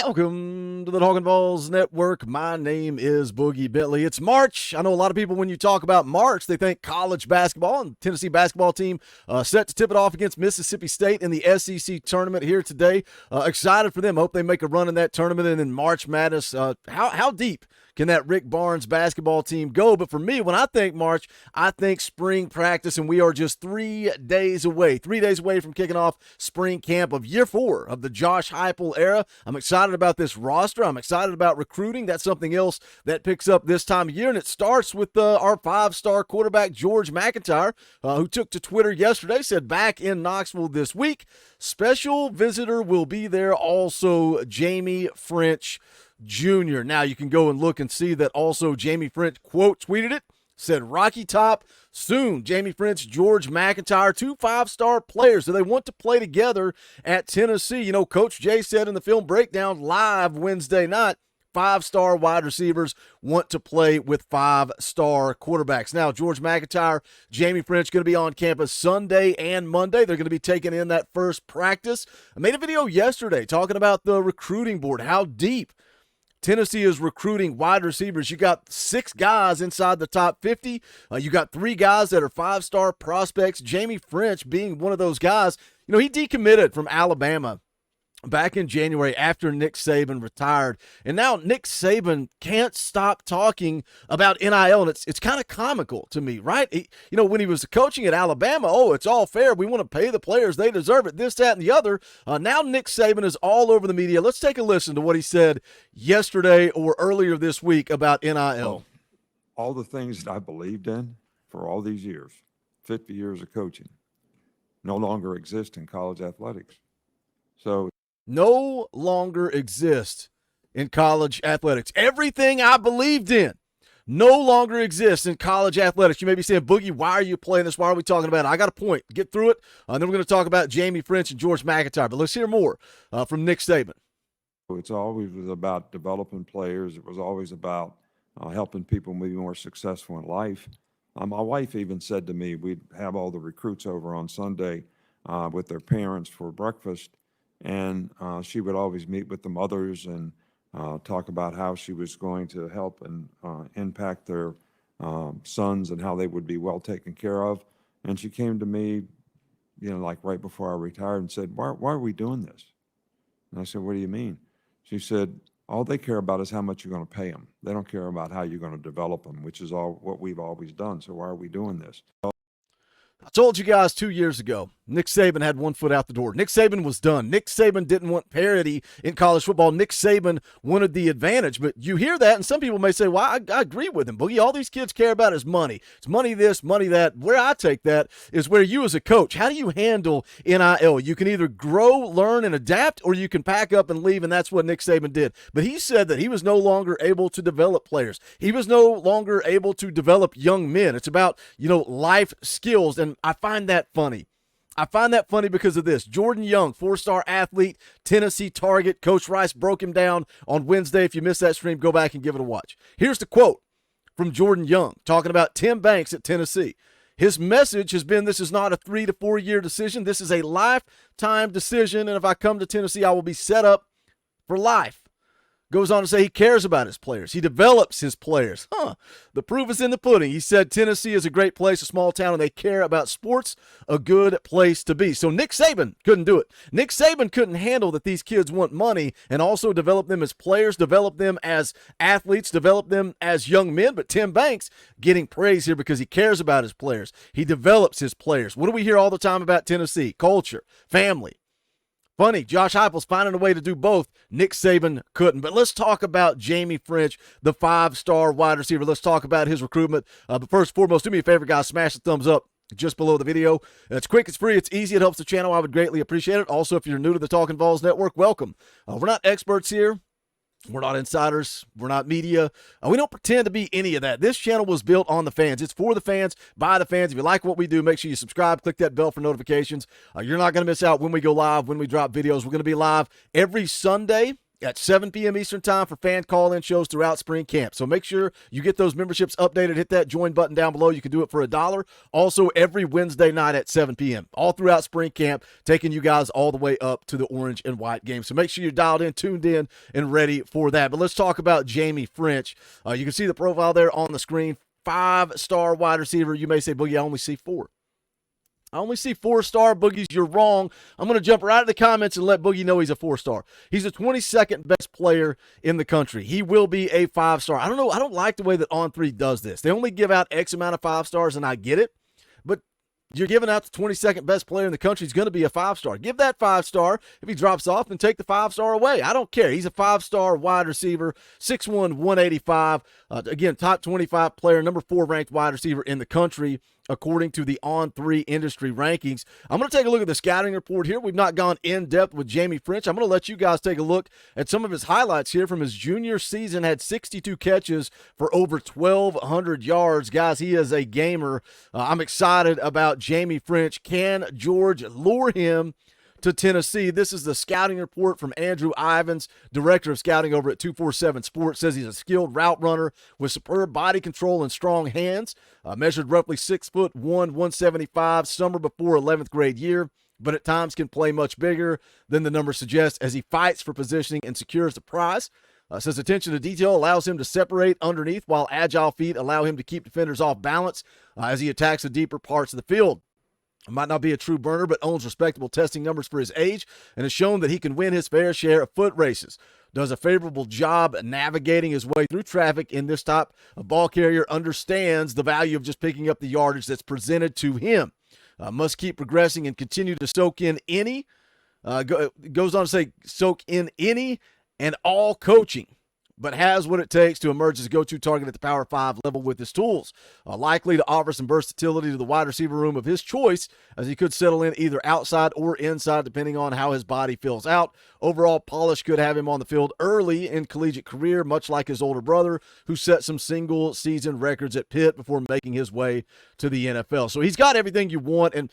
Welcome to the Talkin VAWLS Network. My name is Boogie Bentley. It's March. I know a lot of people, when you talk about March, they think college basketball, and Tennessee basketball team set to tip it off against Mississippi State in the SEC tournament here today. Excited for them. Hope they make a run in that tournament and in March Madness. How deep can that Rick Barnes basketball team go? But for me, when I think March, I think spring practice, and we are just 3 days away from kicking off spring camp of year 4 of the Josh Heupel era. I'm excited about this roster. I'm excited about recruiting. That's something else that picks up this time of year, and it starts with our 5-star quarterback, George McIntyre, who took to Twitter yesterday, said back in Knoxville this week. Special visitor will be there also, Jaime Ffrench Jr. Now, you can go and look and see that also Jaime Ffrench, quote, tweeted it, said Rocky Top soon. Jaime Ffrench, George McIntyre, 2 5-star players. Do they want to play together at Tennessee? You know, Coach Jay said in the film breakdown live Wednesday night, 5-star wide receivers want to play with 5-star quarterbacks. Now, George McIntyre, Jaime Ffrench going to be on campus Sunday and Monday. They're going to be taking in that first practice. I made a video yesterday talking about the recruiting board, how deep Tennessee is recruiting wide receivers. You got 6 guys inside the top 50. You got 3 guys that are 5-star prospects. Jaime Ffrench being one of those guys. You know, he decommitted from Alabama back in January after Nick Saban retired. And now Nick Saban can't stop talking about NIL, and it's kind of comical to me, right? You know, when he was coaching at Alabama, it's all fair. We want to pay the players. They deserve it, this, that, and the other. Now Nick Saban is all over the media. Let's take a listen to what he said yesterday or earlier this week about NIL. All the things that I believed in for all these years, 50 years of coaching, no longer exist in college athletics. So no longer exist in college athletics. Everything I believed in no longer exists in college athletics. You may be saying, Boogie, why are you playing this? Why are we talking about it? I got a point. Get through it. And then we're going to talk about Jaime Ffrench and George McIntyre. But let's hear more from Nick Saban. It's always was about developing players. It was always about helping people be more successful in life. My wife even said to me, we'd have all the recruits over on Sunday with their parents for breakfast. And she would always meet with the mothers and talk about how she was going to help and impact their sons and how they would be well taken care of. And she came to me, you know, like right before I retired and said, why are we doing this? And I said, what do you mean? She said, all they care about is how much you're going to pay them. They don't care about how you're going to develop them, which is all what we've always done. So why are we doing this? I told you guys 2 years ago, Nick Saban had one foot out the door. Nick Saban was done. Nick Saban didn't want parity in college football. Nick Saban wanted the advantage. But you hear that, and some people may say, well, I agree with him. Boogie, all these kids care about is money. It's money this, money that. Where I take that is where you as a coach, how do you handle NIL? You can either grow, learn, and adapt, or you can pack up and leave, and that's what Nick Saban did. But he said that he was no longer able to develop players. He was no longer able to develop young men. It's about, you know, life skills, and I find that funny. I find that funny because of this. Jordan Young, 4-star athlete, Tennessee target. Coach Rice broke him down on Wednesday. If you missed that stream, go back and give it a watch. Here's the quote from Jordan Young talking about Tim Banks at Tennessee. His message has been, this is not a 3 to 4 year decision. This is a lifetime decision, and if I come to Tennessee, I will be set up for life. Goes on to say he cares about his players. He develops his players. The proof is in the pudding. He said Tennessee is a great place, a small town, and they care about sports, a good place to be. So Nick Saban couldn't do it. Nick Saban couldn't handle that these kids want money and also develop them as players, develop them as athletes, develop them as young men. But Tim Banks getting praise here because he cares about his players. He develops his players. What do we hear all the time about Tennessee? Culture, family. Funny, Josh Heupel's finding a way to do both. Nick Saban couldn't. But let's talk about Jaime Ffrench, the 5-star wide receiver. Let's talk about his recruitment. But first and foremost, do me a favor, guys. Smash the thumbs up just below the video. It's quick, it's free, it's easy. It helps the channel. I would greatly appreciate it. Also, if you're new to the Talkin VAWLS Network, welcome. We're not experts here. We're not insiders. We're not media. We don't pretend to be any of that. This channel was built on the fans. It's for the fans, by the fans. If you like what we do, make sure you subscribe, click that bell for notifications. You're not going to miss out when we go live, when we drop videos. We're going to be live every Sunday at 7 p.m. Eastern time for fan call-in shows throughout spring camp. So make sure you get those memberships updated. Hit that join button down below. You can do it for $1. Also, every Wednesday night at 7 p.m. all throughout spring camp, taking you guys all the way up to the orange and white game. So make sure you're dialed in, tuned in, and ready for that. But let's talk about Jaime Ffrench. You can see the profile there on the screen. 5-star wide receiver. You may say, Boogie, I only see 4. I only see 4-star. Boogies, you're wrong. I'm going to jump right in the comments and let Boogie know he's a 4-star. He's the 22nd best player in the country. He will be a 5-star. I don't know. I don't like the way that On3 does this. They only give out X amount of 5-stars, and I get it. But you're giving out the 22nd best player in the country. He's going to be a 5-star. Give that 5-star. If he drops off, then take the 5-star away. I don't care. He's a 5-star wide receiver, 6'1", 185. Again, top 25 player, number 4 ranked wide receiver in the country, according to the On3 industry rankings. I'm going to take a look at the scouting report here. We've not gone in depth with Jaime Ffrench. I'm going to let you guys take a look at some of his highlights here from his junior season. Had 62 catches for over 1,200 yards. Guys, he is a gamer. I'm excited about Jaime Ffrench. Can George lure him to Tennessee? This is the scouting report from Andrew Ivins, director of scouting over at 247 Sports. Says he's a skilled route runner with superb body control and strong hands. Measured roughly 6'1", 175, summer before 11th grade year, but at times can play much bigger than the number suggests as he fights for positioning and secures the prize. Says attention to detail allows him to separate underneath, while agile feet allow him to keep defenders off balance as he attacks the deeper parts of the field. Might not be a true burner, but owns respectable testing numbers for his age and has shown that he can win his fair share of foot races. Does a favorable job navigating his way through traffic in this type of ball carrier, understands the value of just picking up the yardage that's presented to him. Must keep progressing and continue to soak in any, goes on to say, soak in any and all coaching, but has what it takes to emerge as a go-to target at the Power 5 level with his tools. Likely to offer some versatility to the wide receiver room of his choice, as he could settle in either outside or inside, depending on how his body fills out. Overall polish could have him on the field early in collegiate career, much like his older brother, who set some single-season records at Pitt before making his way to the NFL. So he's got everything you want, and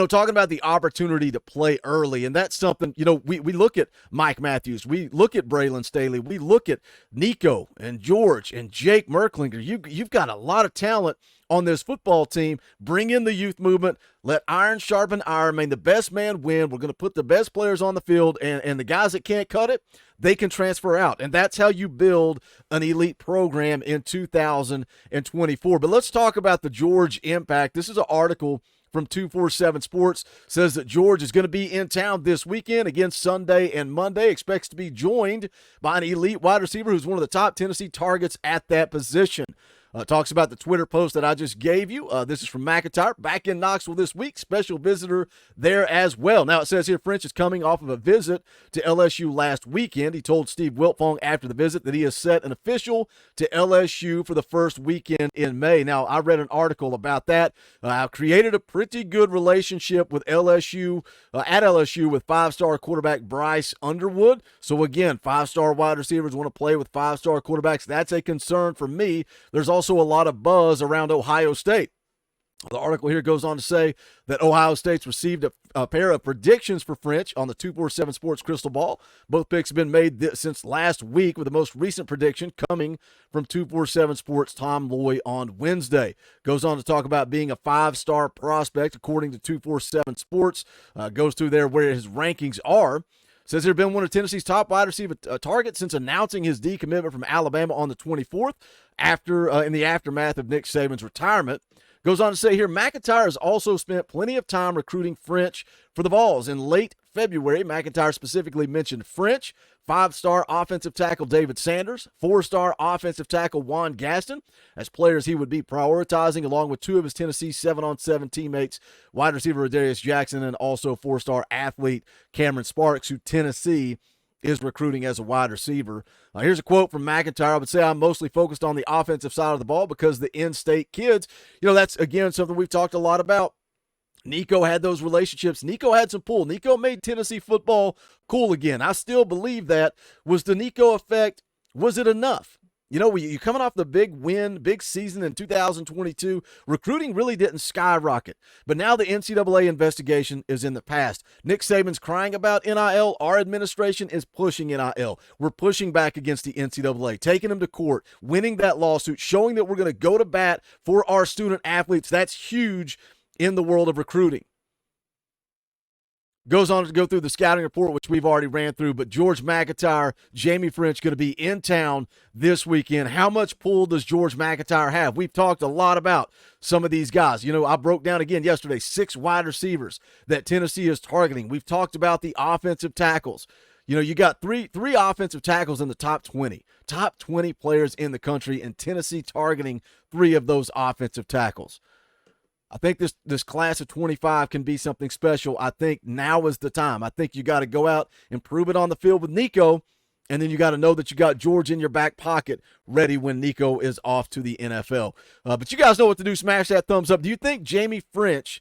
talking about the opportunity to play early, and that's something, we look at Mike Matthews, we look at Braylon Staley, we look at Nico and George and Jake Merklinger. You've got a lot of talent on this football team. Bring in the youth movement. Let iron sharpen iron. May the best man win. We're going to put the best players on the field, and the guys that can't cut it, they can transfer out. And that's how you build an elite program in 2024. But let's talk about the George impact. This is an article from 247 Sports, says that George is going to be in town this weekend, again Sunday and Monday. Expects to be joined by an elite wide receiver who's one of the top Tennessee targets at that position. Talks about the Twitter post that I just gave you. This is from McIntyre. Back in Knoxville this week. Special visitor there as well. Now, it says here Ffrench is coming off of a visit to LSU last weekend. He told Steve Wiltfong after the visit that he has set an official to LSU for the first weekend in May. Now, I read an article about that. I've created a pretty good relationship with LSU, at LSU with 5-star quarterback Bryce Underwood. So, again, 5-star wide receivers want to play with 5-star quarterbacks. That's a concern for me. There's also a lot of buzz around Ohio State. The article here goes on to say that Ohio State's received a pair of predictions for Ffrench on the 247 Sports Crystal Ball. Both picks have been made since last week, with the most recent prediction coming from 247 Sports' Tom Loy on Wednesday. Goes on to talk about being a 5-star prospect, according to 247 Sports. Goes through there where his rankings are. Says he's been one of Tennessee's top wide receiver targets since announcing his decommitment from Alabama on the 24th, in the aftermath of Nick Saban's retirement. Goes on to say here, McIntyre has also spent plenty of time recruiting Ffrench for the Vols. In late February, McIntyre specifically mentioned Ffrench, 5-star offensive tackle David Sanders, 4-star offensive tackle Juan Gaston as players he would be prioritizing, along with 2 of his Tennessee 7-on-7 teammates, wide receiver Darius Jackson and also 4-star athlete Cameron Sparks, who Tennessee is recruiting as a wide receiver. Here's a quote from McIntyre. I would say I'm mostly focused on the offensive side of the ball because the in-state kids, that's, again, something we've talked a lot about. Nico had those relationships. Nico had some pull. Nico made Tennessee football cool again. I still believe that. Was the Nico effect, was it enough? You know, you're coming off the big season in 2022. Recruiting really didn't skyrocket. But now the NCAA investigation is in the past. Nick Saban's crying about NIL. Our administration is pushing NIL. We're pushing back against the NCAA, taking them to court, winning that lawsuit, showing that we're going to go to bat for our student athletes. That's huge in the world of recruiting. Goes on to go through the scouting report, which we've already ran through, but George McIntyre, Jaime Ffrench going to be in town this weekend. How much pull does George McIntyre have? We've talked a lot about some of these guys. You know, I broke down again yesterday 6 wide receivers that Tennessee is targeting. We've talked about the offensive tackles. You know, you got three offensive tackles in the top 20 players in the country, and Tennessee targeting 3 of those offensive tackles. I think this class of 25 can be something special. I think now is the time. I think you got to go out and prove it on the field with Nico, and then you got to know that you got George in your back pocket ready when Nico is off to the NFL. But you guys know what to do. Smash that thumbs up. Do you think Jaime Ffrench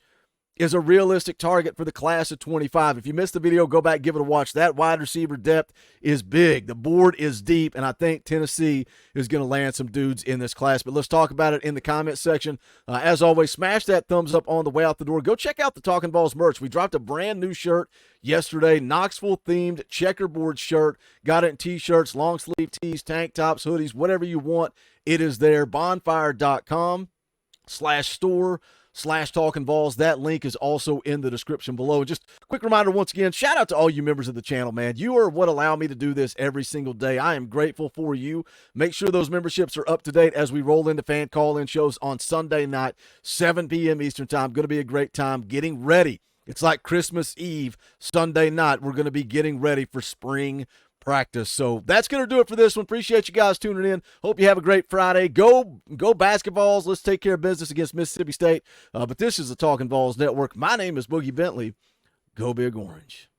is a realistic target for the class of 25? If you missed the video, go back, give it a watch. That wide receiver depth is big. The board is deep, and I think Tennessee is going to land some dudes in this class. But let's talk about it in the comment section. As always, smash that thumbs up on the way out the door. Go check out the Talkin VAWLS merch. We dropped a brand new shirt yesterday, Knoxville-themed checkerboard shirt. Got it in T-shirts, long-sleeve tees, tank tops, hoodies, whatever you want. It is there. Bonfire.com/store/Talkin VAWLS. That link is also in the description below. And just a quick reminder once again, shout out to all you members of the channel, man. You are what allow me to do this every single day. I am grateful for you. Make sure those memberships are up to date as we roll into fan call-in shows on Sunday night, 7 p.m. Eastern time. Going to be a great time getting ready. It's like Christmas Eve, Sunday night. We're going to be getting ready for spring practice. So that's going to do it for this one. Appreciate you guys tuning in. Hope you have a great Friday. Go basketballs. Let's take care of business against Mississippi State. But this is the Talkin VAWLS Network. My name is Boogie Bentley. Go Big Orange.